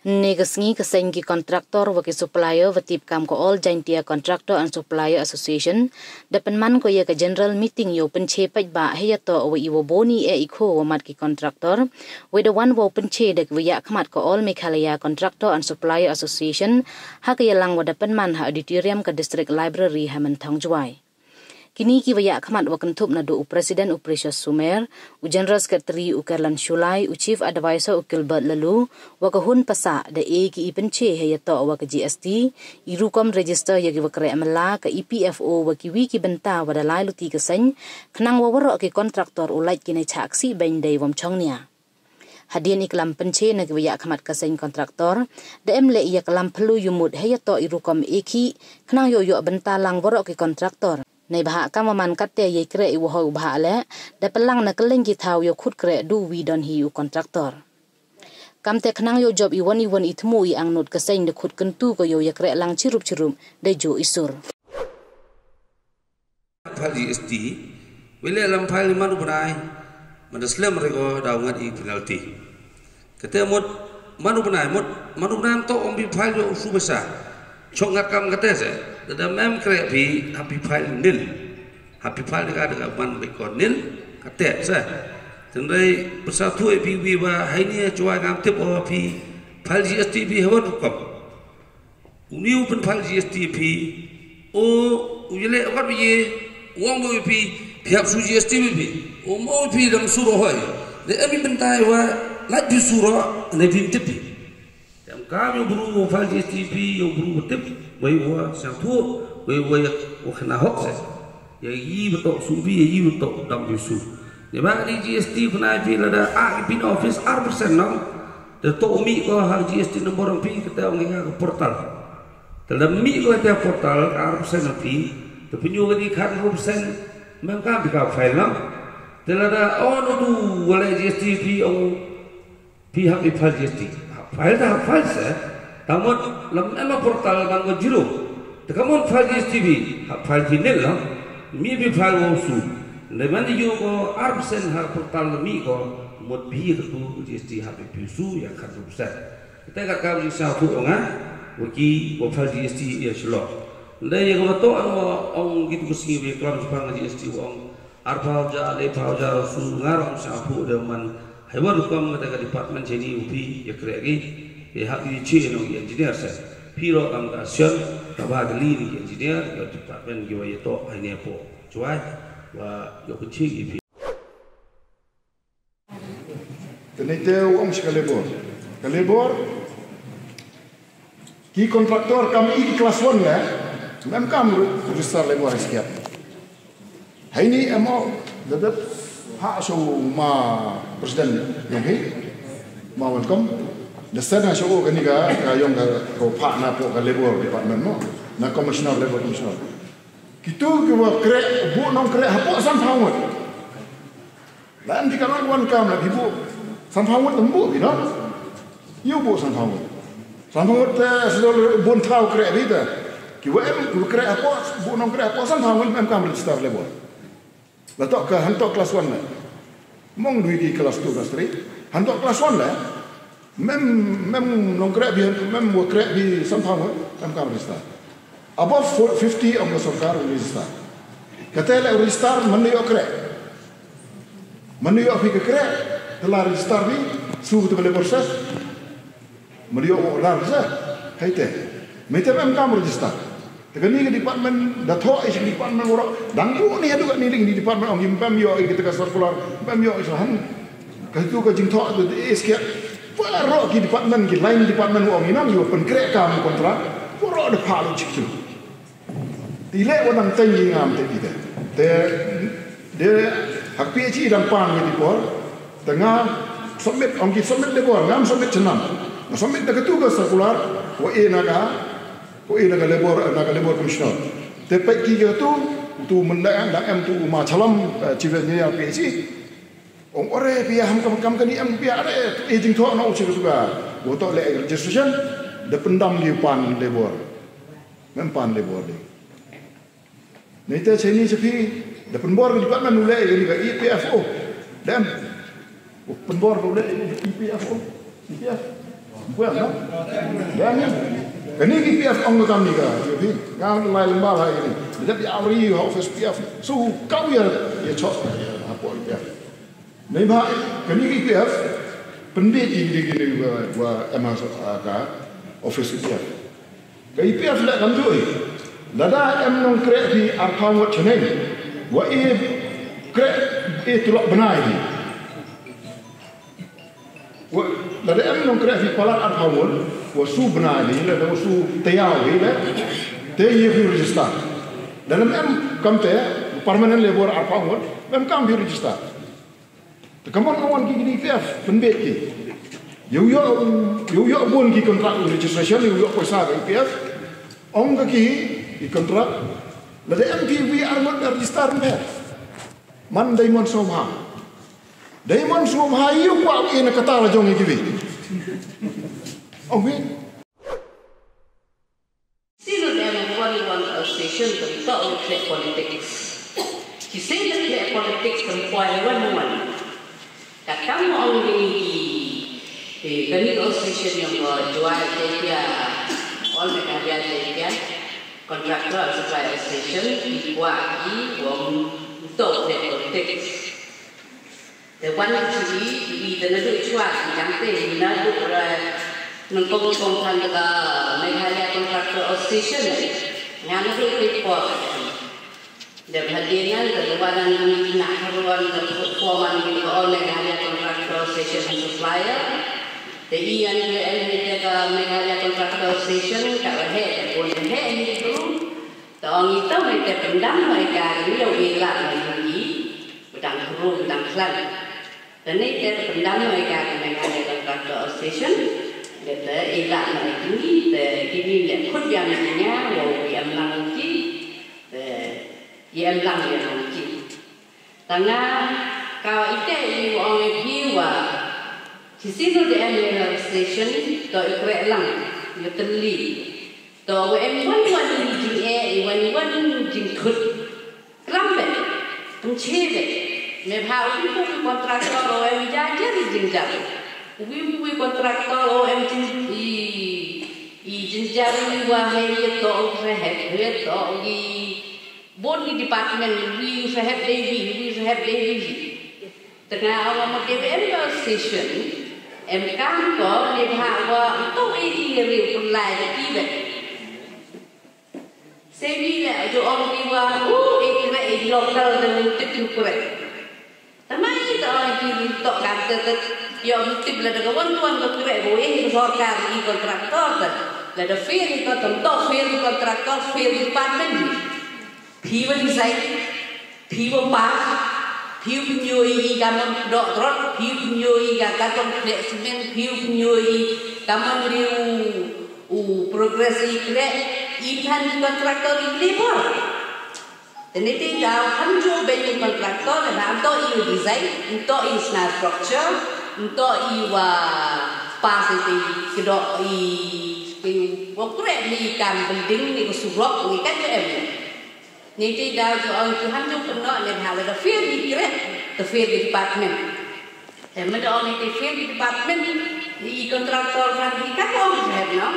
Negasngi kesengi kontraktor waki supplier watip kam ko all jaintia Contractor and Supplier Association dapan man ko ya ke general meeting yo penche paj ba heyato wa iwo boni ikho wa mat ki kontraktor we the one wo penche dek wa yak khamat ko all Meghalaya Contractor and Supplier Association ha ke yalang wa dapan man ha auditorium ke district library Hamantang Juai. Kini kiwaya khamat wa kentup na do Presiden Precious Sumer, General Secretary Kerlan Shulai, Chief Advisor Gilbert Lalu, wa kahun pasa da ki ipenche heyato wa ke GST, irukom register ya ki wa kre amala ke EPFO wa ki wi ki benta wa da lai luti keseng, kenang wa waro ki kontraktor ulait kini chaksi bain day wam chongnia. Hadian Yaklam penche na kiwaya khamat kaseng kontraktor, da emle Yaklam perlu yumut heyato irukom eki, kenang yo benta lang waro ki kontraktor. Nei bhah kamaman katte ye kreh wo ho bhah le da pelang na keleng ki thau yo khut kreh du wi donhi kontraktor kam te khnang yo job iwon itmu i angnut keseng de khut kentu ko yo ye kreh lang chirup de jo isur phali st wele lam phali manu banai mandaslam rego daungat i penalty kete mot manu banai manu banai to ombi phali yo su besa chong ngakam kate se da mem kreh bi happy phali nil happy phali ka da ban be kon nil kate se tendai persatu bi wa haini chua ngam tip o pi phali st bi hawat kom uniu pen phali st bi o ujele wat bi wong bo bi phap su st bi o mo bi dam suro hoy de ami bentai wa laj bi suro ne bi tip yang kami buru phali st bi yo buru tip wei wa sang thu wei wa khna hok se ye yi betok su bi yi betok dam bi su de ba di GST khna bi la da a pin office 1% no de to mi ko ha GST nombor pi kita ngai ke portal dalam mi ko te portal 1% pi te penyu di khat 1% mem ka bi ka file no de la da on du wala GST pi on pi ha bi file GST file da file se tamot lam ema portal man go jiro te kamon file GST bi file final no mi bi file wo su le man yo ko 1% ha portal mi ko mod bi ko GST ha bi su ya khat 1% kita ka ka bi sa fu nga waki wo file GST ya shlo le ye ko to ong gitu ko si bi klam pang GST ong arpau ja le pau ja su ngarong sa fu de man haiwar kom ka department jeni upi ya kregi ye hak di chi no engineer se piro am ka sion ka ba gli ni engineer yo department gi wa ye to ai ne po chuai wa yo ku chi gi tenite om skalebor ki kontraktor kami di kelas 1 ya mem kam register lebor sekian hai ni emo dadap hak so ma presiden yang he ma welcome dasar na show kan ni ka yung ko pa na po ka labor department mo na commissioner labor commissioner kitu ke wa krek bu nong krek hapo sam phawut lan di kan wan kam la bu sam phawut tembu you know you bu sam phawut sedol bon thau krek bi ta ki wa em krek hapo bu nong krek hapo sam phawut em kam register labor la tok ke hantok kelas 1 na mong dui di kelas 2 kelas 3 hantok kelas 1 la mem nong krek bi mem wo krek bi somehow em kam register above 50 om sokar register kata le register mani yo krek mani yo fi krek telah register bi su tu boleh proses mani yo la register haite mete em kam register tegani ke department datho is department ora dangku ni adu ni di department om pem yo kita ka circular pem yo isahan ka tu ka jing tho tu is ke paro ki department ki lain department om inam yo pen krek kam kontrak paro de palo chichu tile wonang tengi ngam te kita de hak PhD dan pan ni dipor tengah submit om ki submit de bor ngam submit chenam submit de tu ka circular wa naga labor commissioner te pai ki tu mendang dak em tu ma chalam chief engineer PhD om ore pia ham kam kan em pia are aging tho no uchi juga wo to le registration de pendam di pan labor mem pan labor de nete cheni sepi de penbor di department ule ni ga EPFO dem penbor ule EPFO Bukan, no? Dan ini PF orang kami kan, jadi ngau lai lembah hari ini. Jadi awri office PF, so kau ya cok apa PF. Memang ini PF pendek gini buat emas office PF. PF nak kanjui. Lada nong kreh di arpang wat ceneng. Wa kreh tulak benai ni. Lada nong kreh di palat arpang wa su benai ni, lada su teyau ni, te ye fi register. Dalam kamte permanent labor arpang mem kam fi register. Tekaman awan ki PF pendek ki. Yo boon ki kontrak registration yo paisa ki PF. Ong ki kontrak lada MPV armat register me. Man daimon somha. Daimon somha yo kwa ina kata la jong ki. Ong wi. Sino dem one association to talk with politics. He say that politics can point one. Kamu orang ini kami association yang jual dia all mereka dia contractor supplier association kiwa untuk politik. The one actually the nadu jual yang te nadu mengkongkongkan dengan Meghalaya Contractor Association yang nadu report. Dan hadiahnya terlebaran nak haruan performan di all Meghalaya Contractor Association supplier. Jadi yang kita Meghalaya Contractor Association kalau boleh itu, tahun itu mereka pendam mereka ini yang elak lagi, bedang huru bedang kelan. Dan ini pendam mereka Meghalaya Contractor Association, kita elak lagi, ini lekut yang punya, yang lagi. Yang lang yang mungkin. Tengah kalau itu orang kiwa, di sini ada station to kreh lang, itu terli. To wan jing khut, kerampet, pencet, mebhau itu kontraktor orang jajar jingjar. Ubi kontraktor orang jingjar wahai to kreh to boon di department we used to have Davy. Tengah awam KBM station, MK ko lebhawa to ini real pulai kiwa. Sebi la jo orang kiwa, ekre local dengan tipu kurek. Tamai to orang kiwa to kata yang tipu la dengan tuan kurek boleh sorkar i kontraktor. Lada fail ko tentu fail kontraktor fail department. Kiwa design, kiwa pas, kiwa penyoi kaman dok rot, kiwa penyoi katong semen, kiwa penyoi kaman liu progresi kreh, ikan kontraktor labor. Dan itu dah hanjo banyak kontraktor dan untuk iu design, untuk iu structure, untuk iu pas itu kedok iu kreh ni ikan building ni kusurok ni kan tu Nanti dah orang Tuhan tu pernah lihat hal ada fail di kreh, the fail department. Dan mereka orang itu fail department, di kontraktor kan di kapal je, no?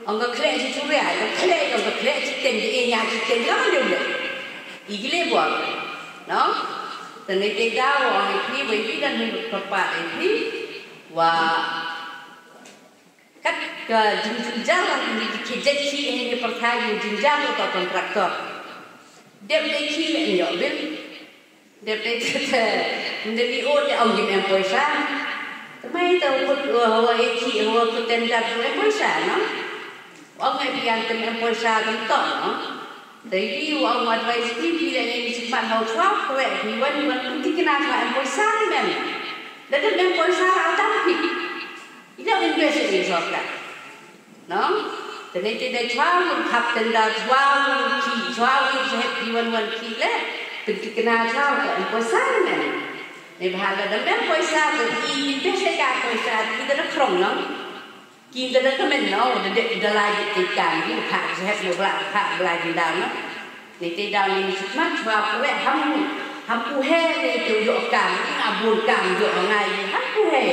Orang kreh si curi, orang kreh si tendi, yang si tendi apa dia boleh? Igile buat, no? Dan nanti dah orang itu bagi dan berapa itu, wah, kat ke jenjang ini kejadian ini pertanyaan jenjang atau kontraktor. Dia boleh kira ni, bil. Dia boleh kata, menjadi dia awam employee. Tapi tahu hawa eki hawa kutendar employee, no? Orang yang employee tentu, no? Jadi orang advice ni bila yang simpan hawa swap, korek. Iwan mesti kena employee kan? Dan employee atau apa? Itu invest ni sorkan, no? Dan itu dah cuaca kapten dah cuaca sehat iwan ki le, pergi kena cuaca employee kan? Ni bahagia dan employee tu invest kat employee kita nak kerong no, kita nak kemen no, dah lagi ikan ni hak sehat lebrak hak lagi dah no. Ni tidak ni cuma cuaca le hampu he ni tu jok kan, abun kan jok ngai hampu he.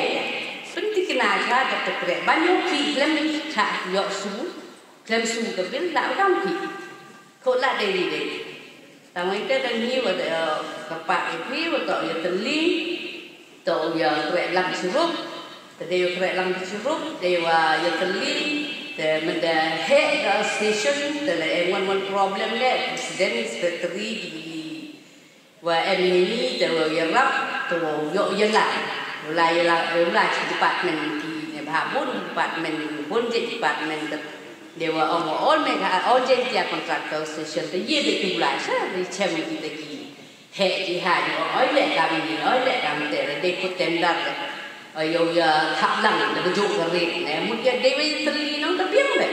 Penting kena aja tak kreh banyak pi lem cak yo su lem su ke bil la dam pi ko la dei tamai ke dan ni wa kapak pi wa to yo teli to yo kreh lam surup te yo kreh lam surup de wa yo teli te menda head station te le one problem le presiden secretary di wa enemy te wa yo rap to yo yo la department di bhah boon department boon department dewa all make all jentia contractor station te ye de tula sa di chem di ki he di ha yo oi le kam te de put tender yo ya thap lang de jo ka re ne mu ye de we tli no ta piang le